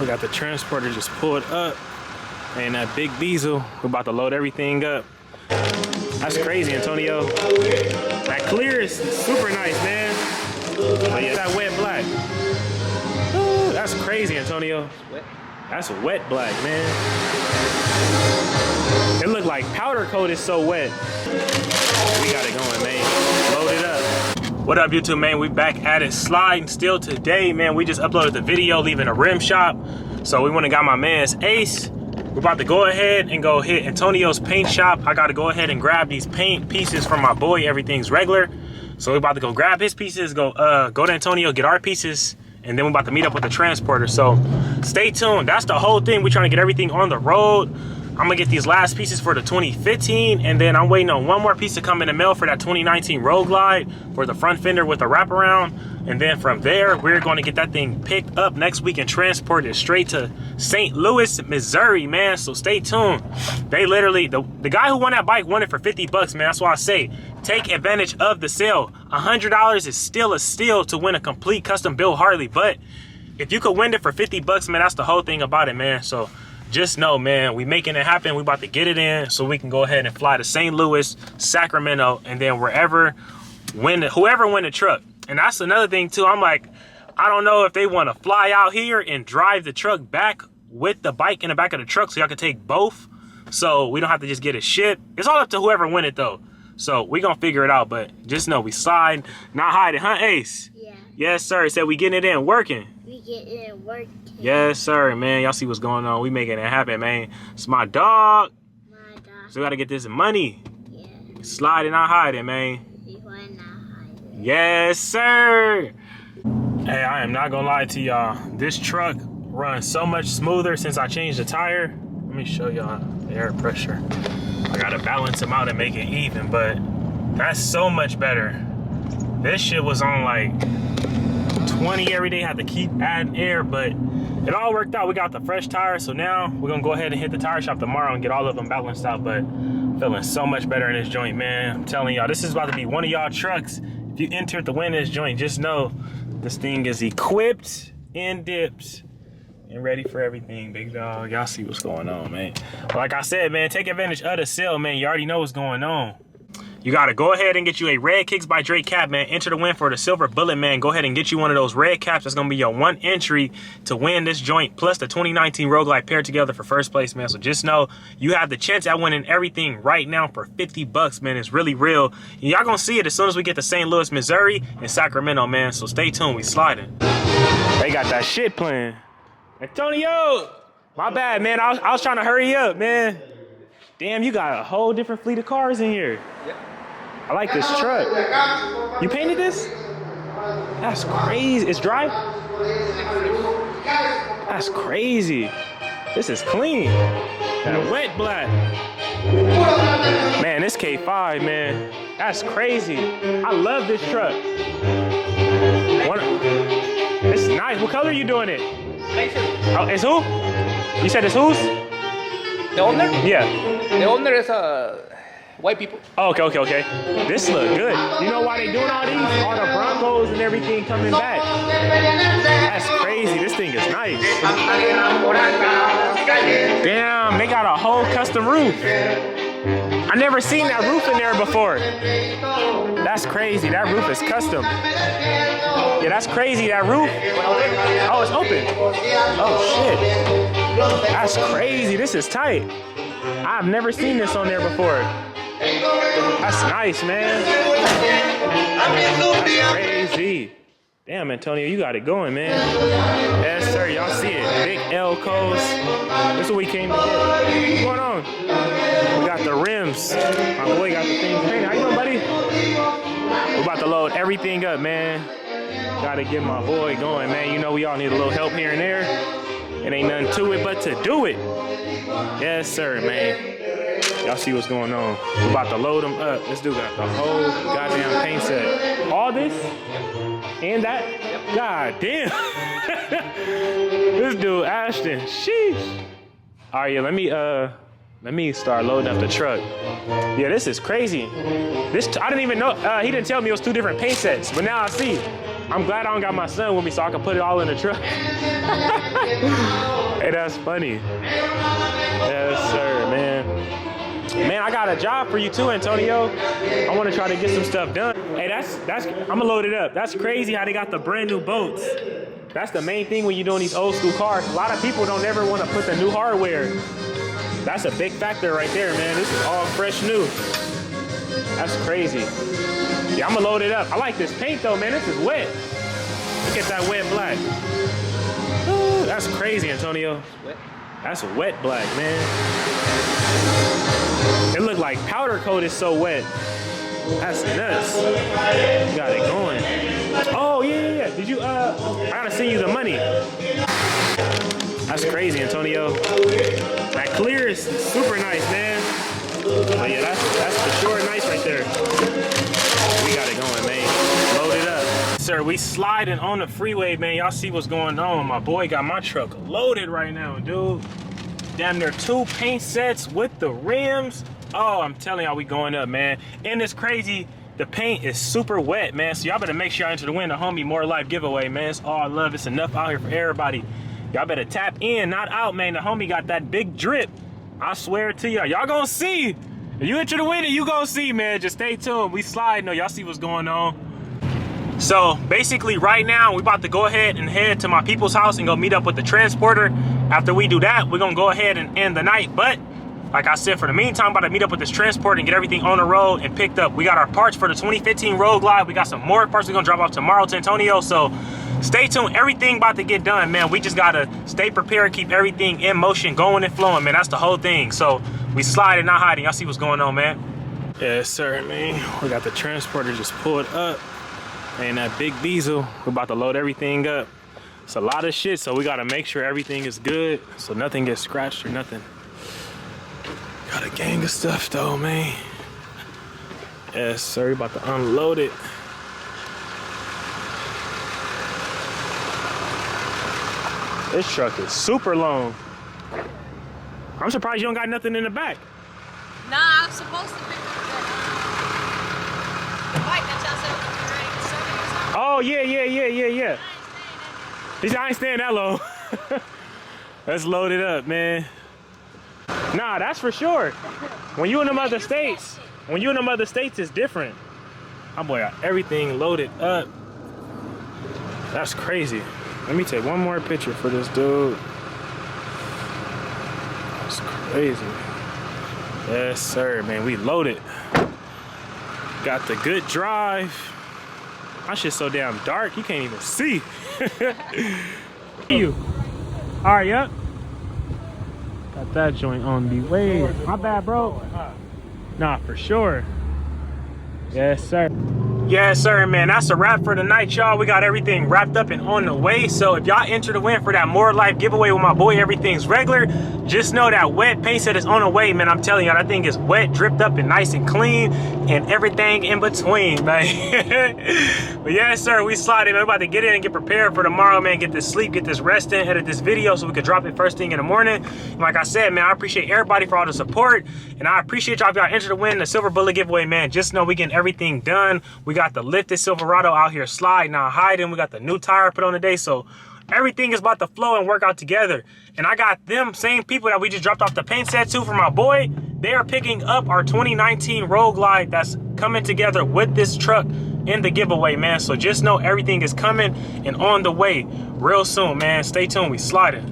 We got the transporter just pulled up, and that big diesel. We're about to load everything up. That's crazy, Antonio. That clear is super nice, man. But yeah, that wet black. Ooh, that's crazy, Antonio. That's wet black, man. It looked like powder coat is so wet. We got it going, man. Load it up. What up, YouTube, man? We back at it sliding still today, man. We just uploaded the video leaving a rim shop. So we went and got my man's Ace. We're about to go ahead and go hit Antonio's paint shop. I got to go ahead and grab these paint pieces from my boy. Everything's regular. So we're about to go grab his pieces, go to Antonio, get our pieces, and then we're about to meet up with the transporter. So stay tuned. That's the whole thing. We're trying to get everything on the road. I'm gonna get these last pieces for the 2015, and then I'm waiting on one more piece to come in the mail for that 2019 ROADGLIDE for the front fender with the wraparound. And then from there, we're gonna get that thing picked up next week and transport it straight to St. Louis, Missouri, man. So stay tuned. They literally, the guy who won that bike won it for 50 bucks, man. That's why I say, take advantage of the sale. $100 is still a steal to win a complete custom built Harley, but if you could win it for 50 bucks, man, that's the whole thing about it, man. So just know, man, we making it happen. We about to get it in so we can go ahead and fly to St. Louis, Sacramento, and then whoever win the truck. And that's another thing too. I'm like, I don't know if they want to fly out here and drive the truck back with the bike in the back of the truck so y'all can take both, so we don't have to just get it shipped. It's all up to whoever win it though. So we gonna figure it out, but just know we slide, not hiding, huh, Ace? Yeah. Yes, sir. Said we getting it in, working. We getting it working. Yes, sir, man. Y'all see what's going on. We making it happen, man. It's my dog. My dog. So we gotta get this money. Yeah. Sliding, not hiding, man. Yes, sir. Hey, I am not gonna lie to y'all. This truck runs so much smoother since I changed the tire. Let me show y'all the air pressure. I gotta balance them out and make it even, but that's so much better. This shit was on like 20 every day, had to keep adding air, but it all worked out. We got the fresh tires, so now we're gonna go ahead and hit the tire shop tomorrow and get all of them balanced out, but feeling so much better in this joint, man. I'm telling y'all, this is about to be one of y'all trucks. If you enter to win this joint, just know this thing is equipped and dipped and ready for everything, big dog. Y'all see what's going on, man. But like I said, man, take advantage of the sale, man. You already know what's going on. You gotta go ahead and get you a red Kicks by Dre cap, man. Enter to win for the silver bullet, man. Go ahead and get you one of those red caps. That's gonna be your one entry to win this joint, plus the 2019 ROADGLIDE paired together for first place, man. So just know you have the chance at winning everything right now for 50 bucks, man. It's really real. Y'all gonna see it as soon as we get to St. Louis, Missouri and Sacramento, man. So stay tuned, we sliding. They got that shit playing. Antonio, my bad, man. I was trying to hurry up, man. Damn, you got a whole different fleet of cars in here. Yep. I like this truck. You painted this? That's crazy. It's dry? That's crazy. This is clean. That wet black. Man, this K5, man. That's crazy. I love this truck. It's nice. What color are you doing it? Oh, it's who? You said it's whose? The owner? Yeah. The owner is white people. Oh, okay. This look good. You know why they doing all these? All the Broncos and everything coming back. That's crazy. This thing is nice. Damn, they got a whole custom roof. I never seen that roof in there before. That's crazy. That roof is custom. Yeah, that's crazy. That roof. Oh, it's open. Oh, shit. That's crazy. This is tight. I've never seen this on there before. That's nice, man. That's crazy. Damn, Antonio, you got it going, man. Yes, sir. Y'all see it. Big Elcos. This is what we came to get. What's going on? We got the rims. My boy got the thing painted. How you doing, buddy? We're about to load everything up, man. Gotta get my boy going, man. You know we all need a little help here and there. It ain't nothing to it but to do it. Yes, sir, man. Y'all see what's going on. We're about to load them up. This dude got the whole goddamn paint set. All this and that? Yep. God damn. This dude, Ashton. Sheesh. All right, yeah, let me start loading up the truck. Yeah, this is crazy. I didn't even know, he didn't tell me it was 2 different paint sets, but now I see. I'm glad I don't got my son with me so I can put it all in the truck. Hey, that's funny. Yes, sir, man. Man, I got a job for you too, Antonio. I want to try to get some stuff done. Hey, that's I'm gonna load it up. That's crazy how they got the brand new boats. That's the main thing when you're doing these old school cars. A lot of people don't ever want to put the new hardware. That's a big factor right there, man. This is all fresh new. That's crazy. Yeah, I'm gonna load it up. I like this paint though, man. This is wet. Look at that wet black. Ooh, that's crazy, Antonio. That's wet black, man. It looked like powder coat is so wet. That's nuts. You got it going. Oh, yeah. Did you, I gotta send you the money. That's crazy, Antonio. That clear is super nice, man. Oh, yeah, that's for sure nice right there. We got it going, man. Load it up. Sir, we sliding on the freeway, man. Y'all see what's going on. My boy got my truck loaded right now, dude. Damn near 2 paint sets with the rims. Oh, I'm telling y'all, we going up, man. And it's crazy, the paint is super wet, man. So y'all better make sure y'all enter to win the homie More Life giveaway, man. It's all love. It's enough out here for everybody. Y'all better tap in, not out, man. The homie got that big drip. I swear to y'all. Y'all gonna see. If you enter to win it, you gonna see, man. Just stay tuned. We sliding though. Y'all see what's going on. So basically right now, we about to go ahead and head to my people's house and go meet up with the transporter. After we do that, we're gonna go ahead and end the night. But like I said, for the meantime, I'm about to meet up with this transporter and get everything on the road and picked up. We got our parts for the 2015 Road Glide. We got some more parts we're gonna drop off tomorrow to Antonio. So stay tuned. Everything about to get done, man. We just gotta stay prepared, keep everything in motion, going and flowing, man. That's the whole thing. So we sliding, not hiding. Y'all see what's going on, man. Yes, sir, man. We got the transporter just pulled up. And that big diesel, we're about to load everything up. It's a lot of shit, so we gotta make sure everything is good so nothing gets scratched or nothing. Got a gang of stuff though, man. Yes, sir, we about to unload it. This truck is super long. I'm surprised you don't got nothing in the back. Nah, I'm supposed to pick up the bike that y'all said was ready to sell it or something. Oh, yeah. He said, I ain't staying that low. Let's load it up, man. Nah, that's for sure. When you in them other states, it's different. My boy got everything loaded up. That's crazy. Let me take one more picture for this dude. That's crazy. Yes, sir, man, we loaded. Got the good drive. My shit's so damn dark, you can't even see. You. All right, yep. Got that joint on the way. My bad, bro. Nah, for sure. Yes, sir. Yes, sir, man. That's a wrap for the night, y'all. We got everything wrapped up and on the way. So if y'all enter to win for that More Life giveaway with my boy, everything's regular, just know that wet paint set is on the way, man. I'm telling y'all, that thing is wet, dripped up, and nice and clean, and everything in between, man. But yes, sir, we sliding, man. We're about to get in and get prepared for tomorrow, man. Get this sleep, get this rest in, edit this video so we can drop it first thing in the morning. And like I said, man, I appreciate everybody for all the support, and I appreciate y'all if y'all enter to win the Silver Bullet giveaway, man. Just know we getting everything done. We got the Lifted Silverado out here sliding, not hiding. We got the new tire put on today, so everything is about to flow and work out together. And I got them same people that we just dropped off the paint set to for my boy. They are picking up our 2019 Road Glide that's coming together with this truck in the giveaway, man. So just know everything is coming and on the way real soon, man. Stay tuned. We sliding.